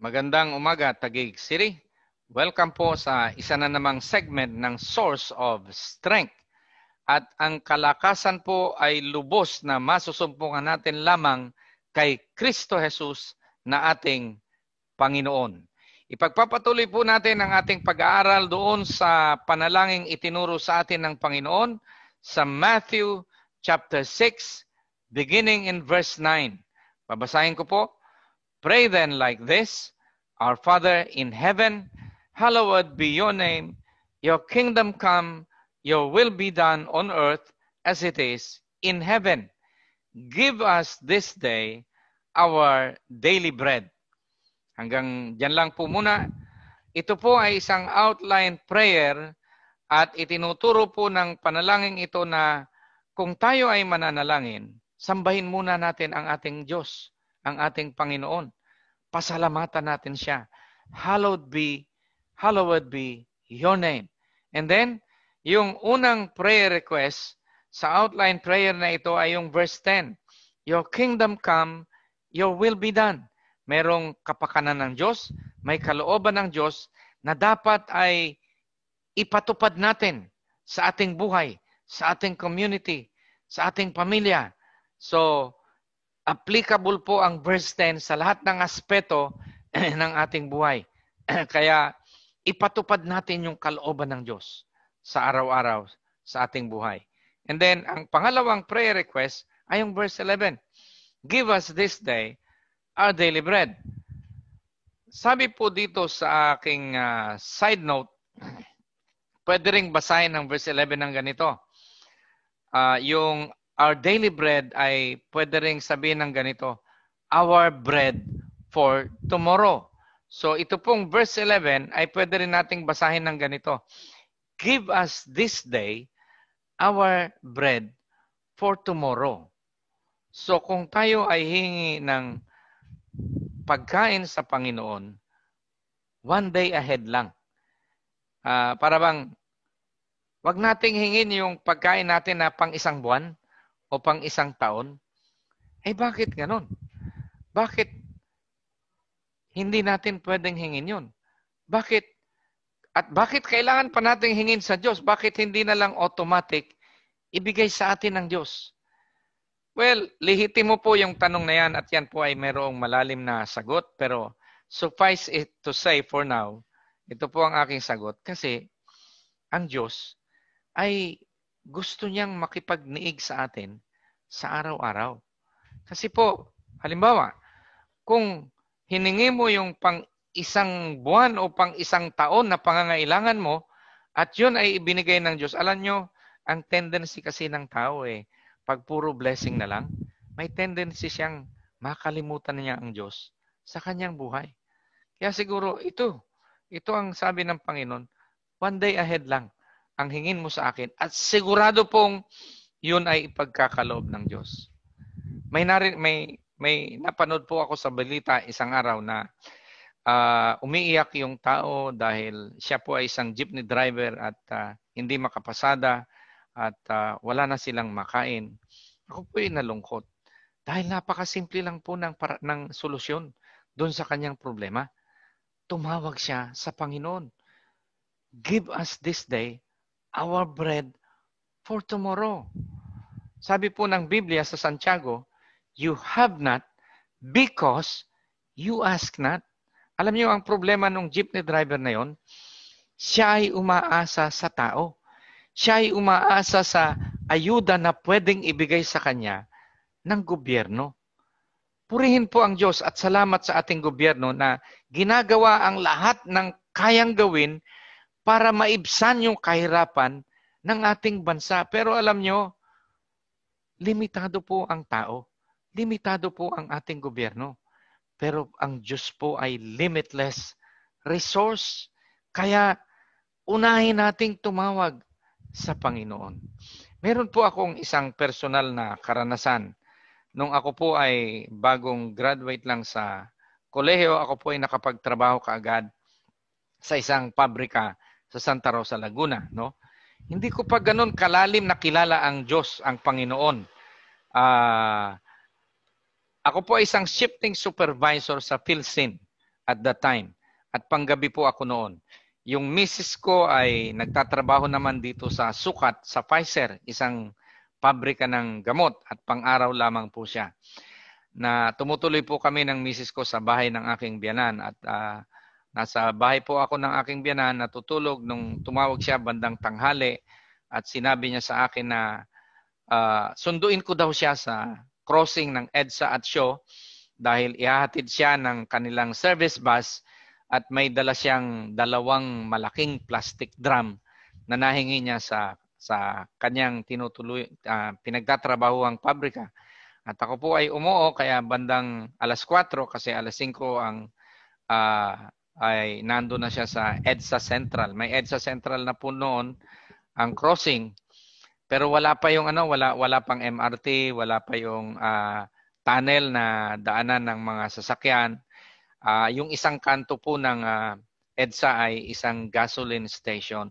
Magandang umaga, Taguig City. Welcome po sa isa na namang segment ng Source of Strength. At ang kalakasan po ay lubos na masusumpungan natin lamang kay Kristo Jesus na ating Panginoon. Ipagpapatuloy po natin ang ating pag-aaral doon sa panalangin itinuro sa atin ng Panginoon sa Matthew chapter 6, beginning in verse 9. Babasahin ko po. Pray then like this, Our Father in heaven, hallowed be your name. Your kingdom come, your will be done on earth as it is in heaven. Give us this day our daily bread. Hanggang dyan lang po muna. Ito po ay isang outline prayer at itinuturo po ng panalangin ito na kung tayo ay mananalangin, sambahin muna natin ang ating Diyos, ang ating Panginoon. Pasalamatan natin siya. Hallowed be your name. And then, yung unang prayer request sa outline prayer na ito ay yung verse 10. Your kingdom come, your will be done. Merong kapakanan ng Diyos, may kalooban ng Diyos na dapat ay ipatupad natin sa ating buhay, sa ating community, sa ating pamilya. So, applicable po ang verse 10 sa lahat ng aspeto ng ating buhay. Kaya ipatupad natin yung kalooban ng Diyos sa araw-araw sa ating buhay. And then, ang pangalawang prayer request ay yung verse 11. Give us this day our daily bread. Sabi po dito sa aking side note, pwede ring basahin ng verse 11 ng ganito. Yung our daily bread ay pwede ring sabihin ng ganito, our bread for tomorrow. So ito pong verse 11 ay pwede rin nating basahin ng ganito. Give us this day our bread for tomorrow. So kung tayo ay hingi ng pagkain sa Panginoon, one day ahead lang. Para bang, wag nating hingin yung pagkain natin na pang isang buwan, o pang isang taon, bakit ganon? Bakit hindi natin pwedeng hingin yun? Bakit? At bakit kailangan pa natin hingin sa Diyos? Bakit hindi na lang automatic ibigay sa atin ng Diyos? Well, lihitimo po yung tanong na yan at yan po ay mayroong malalim na sagot. Pero suffice it to say for now, ito po ang aking sagot. Kasi ang Diyos ay gusto niyang makipagniig sa atin sa araw-araw. Kasi po, halimbawa, kung hiningi mo yung pang isang buwan o pang isang taon na pangangailangan mo at yun ay ibinigay ng Diyos, alam nyo, ang tendency kasi ng tao pag puro blessing na lang, may tendency siyang makalimutan niya ang Diyos sa kanyang buhay. Kaya siguro ito ang sabi ng Panginoon, one day ahead lang ang hingin mo sa akin at sigurado pong yun ay ipagkakaloob ng Diyos. May napanood po ako sa balita isang araw na umiiyak yung tao dahil siya po ay isang jeepney driver at hindi makapasada at wala na silang makain. Ako po ay nalungkot dahil napakasimple lang po ng solusyon doon sa kanyang problema. Tumawag siya sa Panginoon. Give us this day our bread for tomorrow. Sabi po ng Biblia sa Santiago, you have not because you ask not. Alam niyo ang problema ng jeepney driver na yon? Siya ay umaasa sa tao. Siya ay umaasa sa ayuda na pwedeng ibigay sa kanya ng gobyerno. Purihin po ang Diyos at salamat sa ating gobyerno na ginagawa ang lahat ng kayang gawin para maibsan yung kahirapan ng ating bansa. Pero alam nyo, limitado po ang tao. Limitado po ang ating gobyerno. Pero ang Diyos po ay limitless resource. Kaya unahin nating tumawag sa Panginoon. Meron po akong isang personal na karanasan. Nung ako po ay bagong graduate lang sa kolehiyo, ako po ay nakapagtrabaho kaagad sa isang pabrika sa Santa Rosa, Laguna. No? Hindi ko pa ganun kalalim na kilala ang Diyos, ang Panginoon. Ako po ay isang shifting supervisor sa PhilSyn. at that time. At panggabi po ako noon. Yung misis ko ay nagtatrabaho naman dito sa Sukat, sa Pfizer, isang pabrika ng gamot at pang-araw lamang po siya. Na tumutuloy po kami ng misis ko sa bahay ng aking biyanan at nasa bahay po ako ng aking biyanan, natutulog nung tumawag siya bandang tanghali at sinabi niya sa akin na sunduin ko daw siya sa crossing ng EDSA at Shaw dahil ihahatid siya ng kanilang service bus at may dala siyang 2 malaking plastic drum na nahingi niya sa kanyang pinagtatrabahuang pabrika. At ako po ay umuo kaya bandang 4:00 kasi 5:00 ang ay nandoon na siya sa EDSA Central. May EDSA Central na po noon ang crossing. Pero wala pa yung wala pang MRT, wala pa yung tunnel na daanan ng mga sasakyan. Yung isang kanto po ng EDSA ay isang gasoline station.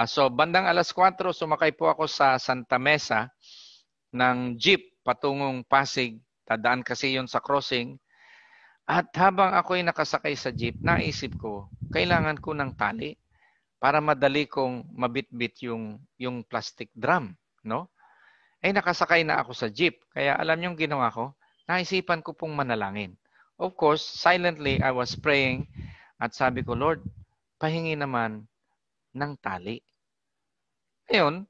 So bandang 4:00 sumakay po ako sa Santa Mesa ng jeep patungong Pasig. Tadaan kasi yun sa crossing. At habang ako'y nakasakay sa jeep, naisip ko, kailangan ko ng tali para madali kong mabitbit yung plastic drum, no? Ay nakasakay na ako sa jeep. Kaya alam niyo yung ginawa ko, naisipan ko pong manalangin. Of course, silently I was praying at sabi ko, Lord, pahingi naman ng tali. Ngayon,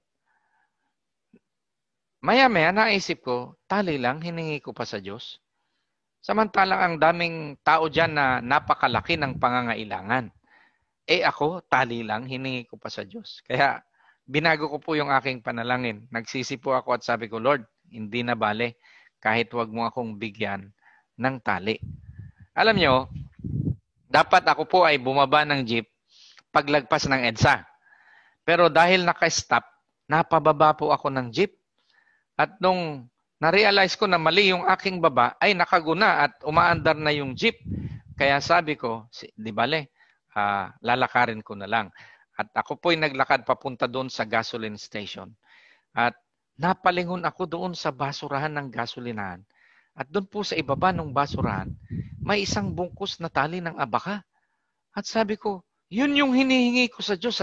maya-maya naisip ko, tali lang, hiningi ko pa sa Diyos. Samantalang ang daming tao dyan na napakalaki ng pangangailangan. Ako, tali lang, hiningi ko pa sa Diyos. Kaya binago ko po yung aking panalangin. Nagsisi po ako at sabi ko, Lord, hindi na bale kahit wag mo akong bigyan ng tali. Alam nyo, dapat ako po ay bumaba ng jeep paglagpas ng EDSA. Pero dahil naka-stop, napababa po ako ng jeep. At nung na-realize ko na mali yung aking baba, ay nakaguna at umaandar na yung jeep. Kaya sabi ko, di bale, lalakarin ko na lang. At ako po'y naglakad papunta doon sa gasoline station. At napalingon ako doon sa basurahan ng gasolinahan. At doon po sa ibaba ng basurahan, may isang bungkus na tali ng abaka. At sabi ko, yun yung hinihingi ko sa Diyos.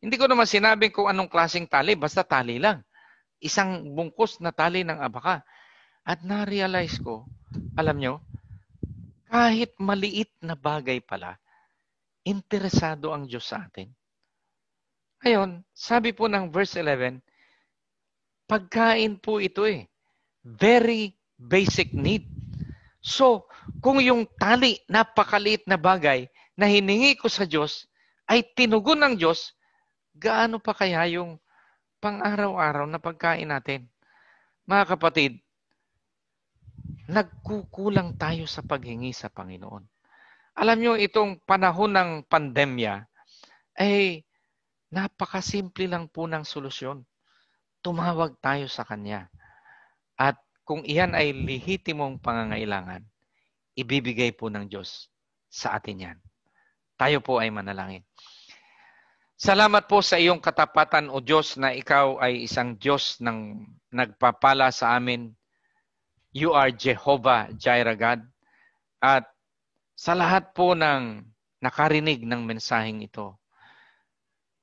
Hindi ko naman sinabing kung anong klaseng tali, basta tali lang. Isang bungkus na tali ng abaka. At na-realize ko, alam nyo, kahit maliit na bagay pala, interesado ang Diyos sa atin. Ngayon, sabi po ng verse 11, pagkain po ito very basic need. So, kung yung tali, napakaliit na bagay na hiningi ko sa Diyos, ay tinugon ng Diyos, gaano pa kaya yung pang-araw-araw na pagkain natin? Mga kapatid, nagkukulang tayo sa paghingi sa Panginoon. Alam nyo, itong panahon ng pandemya, ay napakasimple lang po ng solusyon. Tumawag tayo sa Kanya. At kung iyan ay lehitimong pangangailangan, ibibigay po ng Diyos sa atin yan. Tayo po ay manalangin. Salamat po sa iyong katapatan, O Diyos, na ikaw ay isang Diyos ng nagpapala sa amin. You are Jehovah Jireh God. At sa lahat po ng nakarinig ng mensaheng ito,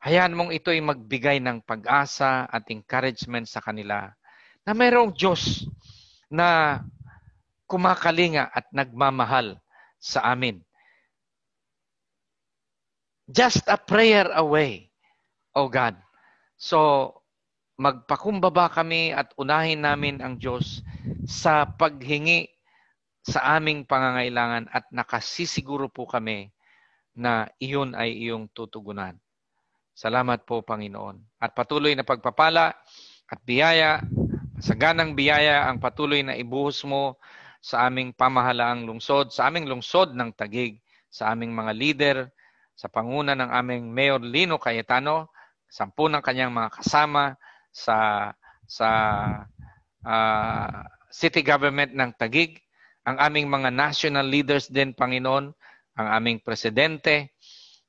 hayaan mong ito'y magbigay ng pag-asa at encouragement sa kanila na mayroong Diyos na kumakalinga at nagmamahal sa amin. Just a prayer away, O God. So, magpakumbaba kami at unahin namin ang Diyos sa paghingi sa aming pangangailangan at nakasisiguro po kami na iyon ay iyong tutugunan. Salamat po, Panginoon. At patuloy na pagpapala at biyaya, saganang biyaya ang patuloy na ibuhos mo sa aming pamahalaang lungsod, sa aming lungsod ng Taguig, sa aming mga leader, sa panguna ng aming Mayor Lino Cayetano, 10 ng kanyang mga kasama sa city government ng Taguig, ang aming mga national leaders din, Panginoon, ang aming presidente,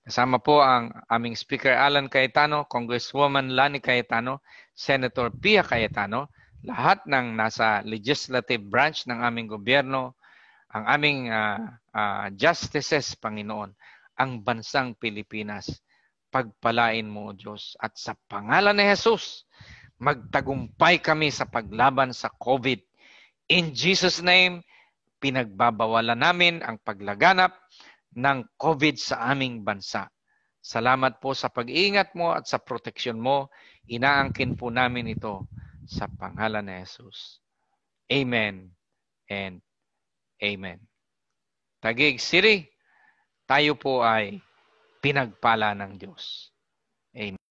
kasama po ang aming Speaker Alan Cayetano, Congresswoman Lani Cayetano, Senator Pia Cayetano, lahat ng nasa legislative branch ng aming gobyerno, ang aming justices, Panginoon, ang bansang Pilipinas. Pagpalain mo, O Diyos. At sa pangalan ni Jesus, magtagumpay kami sa paglaban sa COVID. In Jesus' name, pinagbabawalan namin ang paglaganap ng COVID sa aming bansa. Salamat po sa pag-iingat mo at sa proteksyon mo. Inaangkin po namin ito sa pangalan ni Jesus. Amen and amen. Taguig City, tayo po ay pinagpala ng Diyos. Amen.